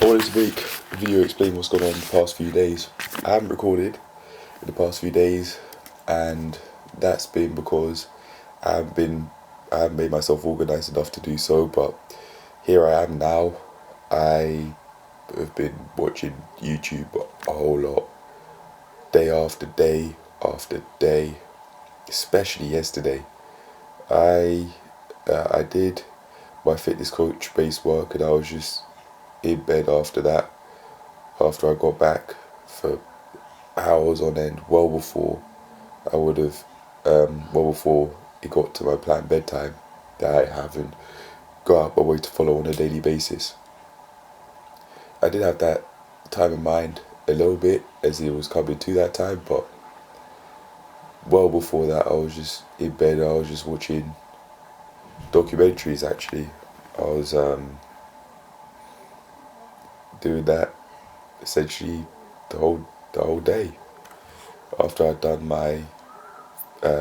wanted to make a video explain what's gone on in the past few days. I haven't recorded in the past few days, and that's been because I haven't made myself organised enough to do so. But here I am now. I have been watching YouTube a whole lot, day after day, especially yesterday. I did my fitness coach based work, and I was just in bed after that. After I got back for hours on end, well before I would have, well before it got to my planned bedtime that I haven't got out my way to follow on a daily basis. I did have that time in mind a little bit as it was coming to that time, but well before that I was just in bed. I was just watching documentaries. Actually, I was doing that essentially the whole day after I'd done my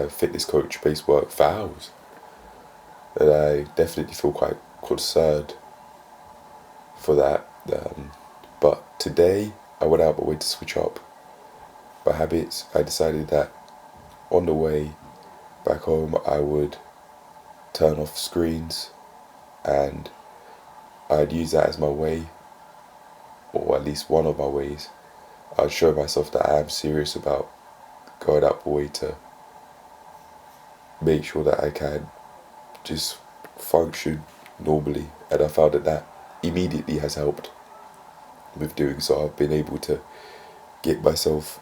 fitness coach based work for hours. And I definitely feel quite concerned for that. But today I went out my way to switch up my habits. I decided that on the way back home I would turn off screens, and I'd use that as my way, or at least one of my ways. I'd show myself that I am serious about going out my way to make sure that I can just function normally, and I found that immediately has helped with doing so. I've been able to get myself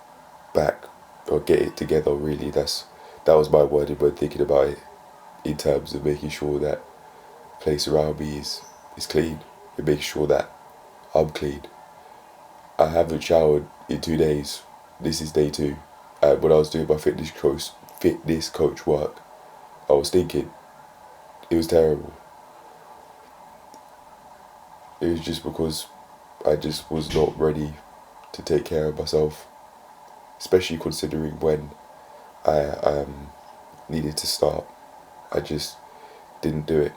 back, or get it together really. That was my word when thinking about it, in terms of making sure that the place around me is clean, and making sure that I'm clean. I haven't showered in 2 days. This is day 2. When I was doing my fitness coach work, I was thinking it was terrible. It was just because I just was not ready to take care of myself, especially considering when I needed to start. I just didn't do it.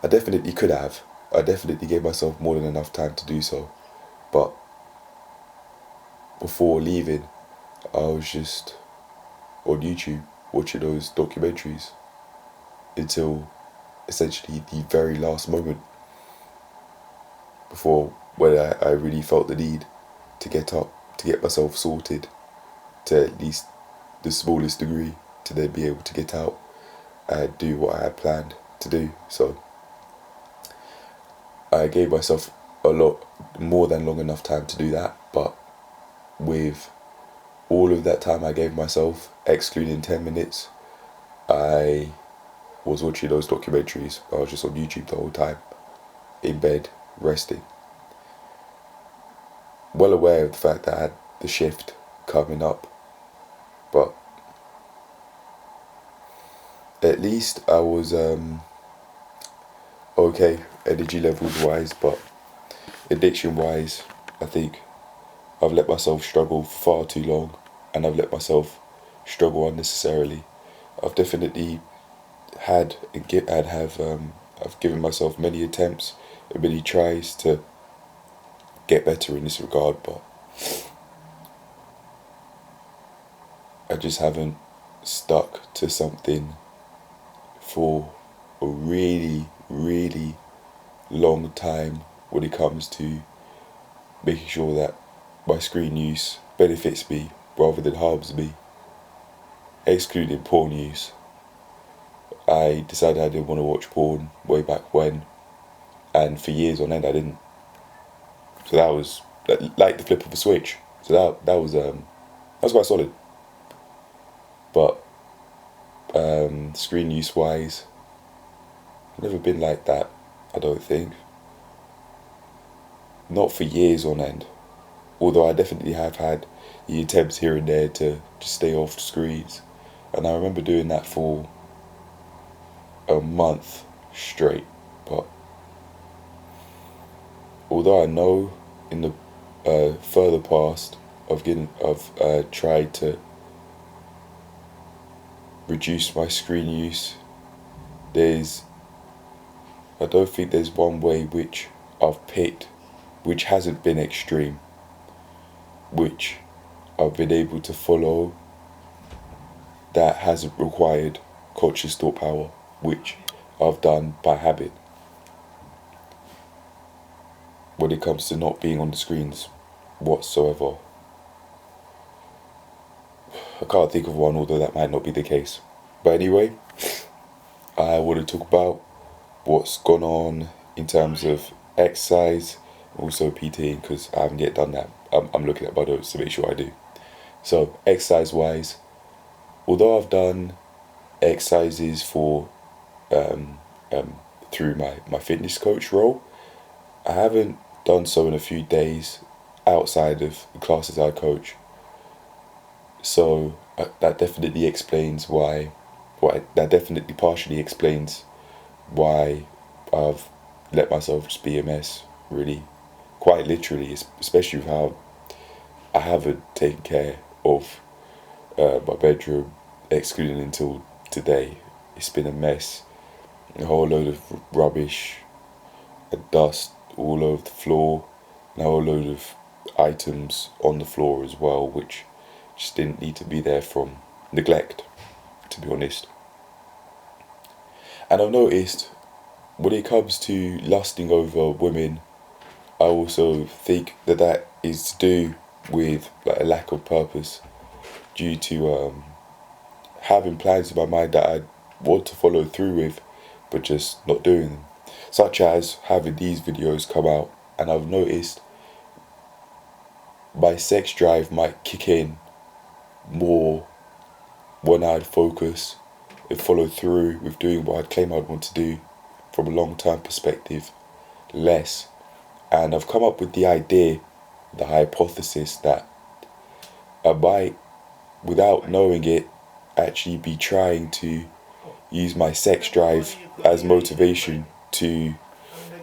I definitely could have. I definitely gave myself more than enough time to do so. But before leaving, I was just on YouTube watching those documentaries until essentially the very last moment, before when I really felt the need to get up, to get myself sorted to at least the smallest degree, to then be able to get out and do what I had planned to do. So I gave myself a lot more than long enough time to do that, but with all of that time I gave myself, excluding 10 minutes, I was watching those documentaries. I was just on YouTube the whole time, in bed, resting. Well aware of the fact that I had the shift coming up, but at least I was okay energy levels wise, but addiction wise, I think I've let myself struggle for far too long, and I've let myself struggle unnecessarily. I've definitely I've given myself many attempts and many tries to get better in this regard, but I just haven't stuck to something for a really, really long time when it comes to making sure that my screen use benefits me rather than harms me, excluding porn use. I decided I didn't want to watch porn way back when, and for years on end I didn't. So that was like the flip of a switch. So that was quite solid. But screen use wise, I've never been like that, I don't think. Not for years on end. Although I definitely have had the attempts here and there to just stay off screens. And I remember doing that for a month straight. But although I know in the further past I've tried to reduce my screen use, I don't think there's one way which I've picked which hasn't been extreme, which I've been able to follow, that hasn't required conscious thought power, which I've done by habit. When it comes to not being on the screens whatsoever, I can't think of one, although that might not be the case. But anyway, I want to talk about what's gone on in terms of exercise, also PTing, because I haven't yet done that. I'm looking at my notes to make sure I do. So exercise wise, although I've done exercises for through my fitness coach role, I haven't done so in a few days outside of the classes I coach. So that definitely explains why. That definitely partially explains why I've let myself just be a mess. Really, quite literally, especially with how I haven't taken care of my bedroom, excluding until today. It's been a mess. A whole load of rubbish and dust all over the floor, and a whole load of items on the floor as well, which just didn't need to be there from neglect, to be honest. And I've noticed when it comes to lusting over women, I also think that is to do with like a lack of purpose, due to having plans in my mind that I want to follow through with, but just not doing them. Such as having these videos come out, and I've noticed my sex drive might kick in more when I'd focus and follow through with doing what I'd claim I'd want to do from a long-term perspective, less. And I've come up with the idea, the hypothesis that I might, without knowing it, actually be trying to use my sex drive as motivation to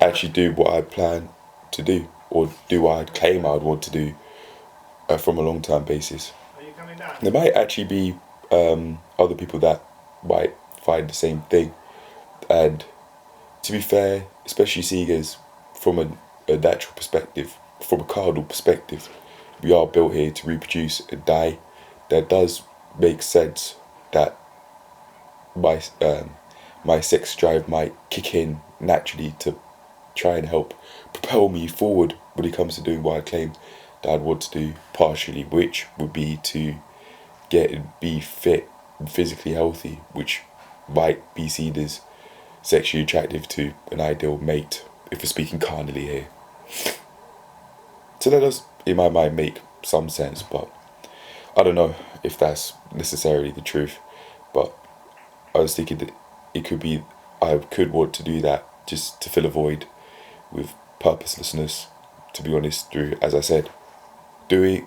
actually do what I plan to do, or do what I'd claim I'd want to do from a long-term basis. There might actually be other people that might find the same thing, and to be fair, especially seekers, from a natural perspective, from a carnal perspective, we are built here to reproduce and die. That does make sense that my sex drive might kick in naturally to try and help propel me forward when it comes to doing what I claimed that I'd want to do, partially, which would be to get and be fit and physically healthy, which might be seen as sexually attractive to an ideal mate, if we're speaking carnally here. So that does, in my mind, make some sense, but I don't know if that's necessarily the truth. But I was thinking that it could be, I could want to do that just to fill a void with purposelessness, to be honest, through, as I said, doing,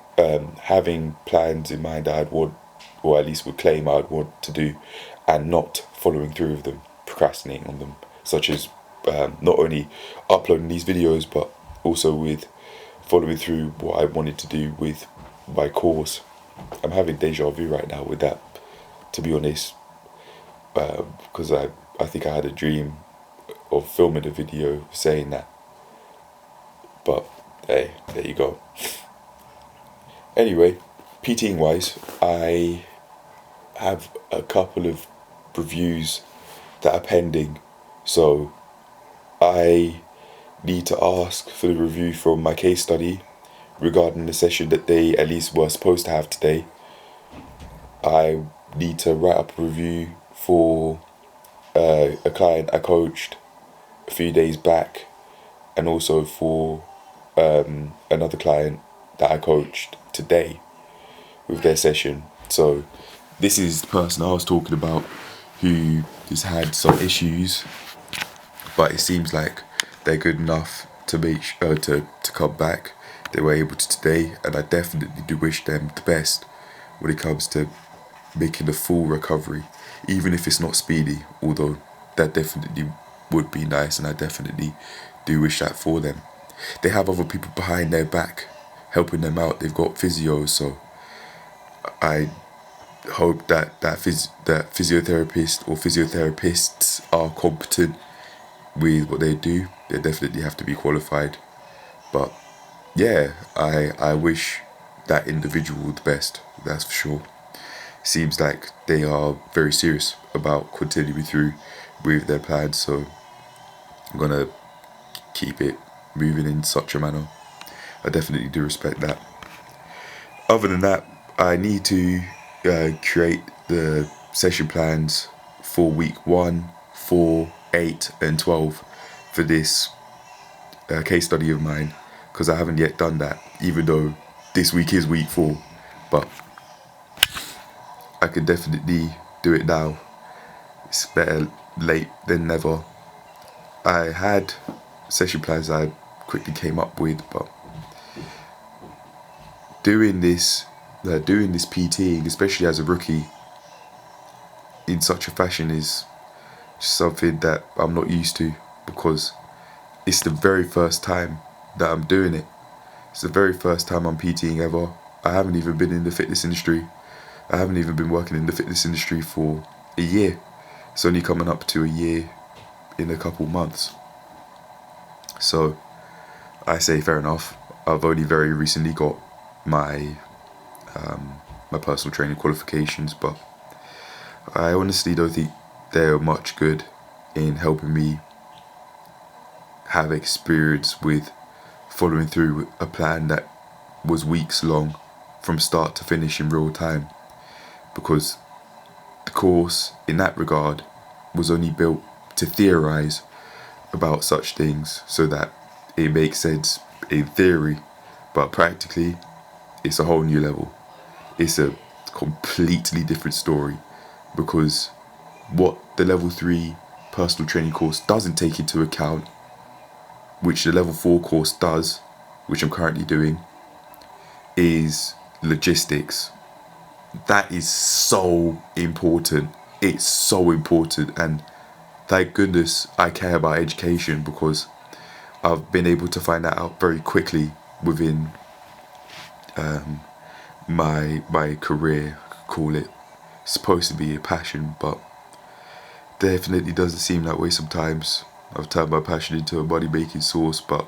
having plans in mind that I'd want, or at least would claim I'd want to do, and not following through with them, procrastinating on them, such as not only uploading these videos, but also with following through what I wanted to do with my course. I'm having deja vu right now with that, to be honest, because I think I had a dream of filming a video saying that. But hey, there you go. Anyway, PTing wise, I have a couple of reviews that are pending, so I need to ask for the review from my case study regarding the session that they at least were supposed to have today. I need to write up a review for a client I coached a few days back, and also for another client that I coached today with their session. So this is the person I was talking about who has had some issues, but it seems like they're good enough to make to come back. They were able to today, and I definitely do wish them the best when it comes to making a full recovery, even if it's not speedy, although that definitely would be nice, and I definitely do wish that for them. They have other people behind their back helping them out. They've got physios, so I hope that physiotherapist or physiotherapists are competent with what they do. They definitely have to be qualified, but yeah, I wish that individual the best. That's for sure. Seems like they are very serious about continuing through with their plans. So I'm gonna keep it moving in such a manner. I definitely do respect that. Other than that, I need to create the session plans for week 1, 4, 8, and 12 for this case study of mine because I haven't yet done that, even though this week is week 4. But I could definitely do it now. It's better late than never. I had session plans I quickly came up with, but doing this PTing, especially as a rookie, in such a fashion is something that I'm not used to because it's the very first time that I'm doing it. It's the very first time I'm PTing ever. I haven't even been in the fitness industry. I haven't even been working in the fitness industry for a year. It's only coming up to a year in a couple months. So I say fair enough. I've only very recently got my my personal training qualifications, but I honestly don't think they're much good in helping me have experience with following through with a plan that was weeks long from start to finish in real time, because the course in that regard was only built to theorize about such things so that it makes sense in theory, but practically it's a whole new level. It's a completely different story because what the level 3 personal training course doesn't take into account, which the level 4 course does, which I'm currently doing, is logistics. That is so important. It's so important, and thank goodness I care about education because I've been able to find that out very quickly within my career. Call it supposed to be a passion, but definitely doesn't seem that way sometimes. I've turned my passion into a money making source, but